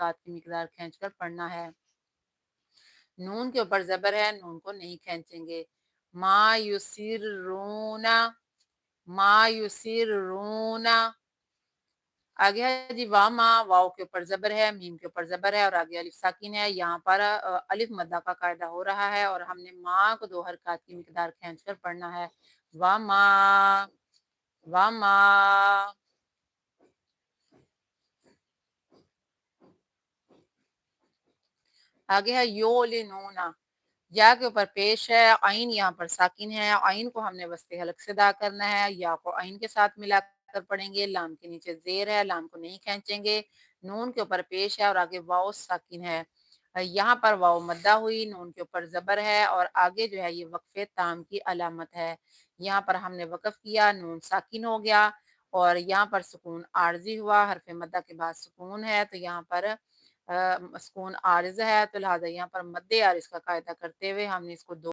حرکات کی مقدار کھینچ کر پڑھنا ہے۔ نون کے اوپر زبر ہے، نون کو نہیں کھینچیں گے۔ ما یسرون، ما یسرون۔ آگے ہے جی واما، واو کے اوپر زبر ہے، میم کے اوپر زبر ہے اور آگے الف ساکن ہے۔ یہاں پر الف مدہ کا قاعدہ ہو رہا ہے اور ہم نے ما کو 2 حرکات کی مقدار کھینچ کر پڑھنا ہے۔ واما، واما۔ آگے ہے یولنون، یا کے اوپر پیش ہے، عین یہاں پر ساکن ہے، عین کو ہم نے وسط حلق سے ادا کرنا ہے، یا کو عین کے ساتھ ملا کر پڑھیں گے، لام کے نیچے زیر ہے، لام کو نہیں کھینچیں گے، نون کے اوپر پیش ہے اور آگے واو ساکن ہے۔ یہاں پر واو مدہ ہوئی، نون کے اوپر زبر ہے اور آگے جو ہے یہ وقف تام کی علامت ہے۔ یہاں پر ہم نے وقف کیا، نون ساکن ہو گیا اور یہاں پر سکون عارضی ہوا، حرف مدہ کے بعد سکون ہے تو یہاں پر سکون عارض ہے تو لہٰذا یہاں پر مد عارض کا قاعدہ کرتے ہوئے ہم نے اس کو 2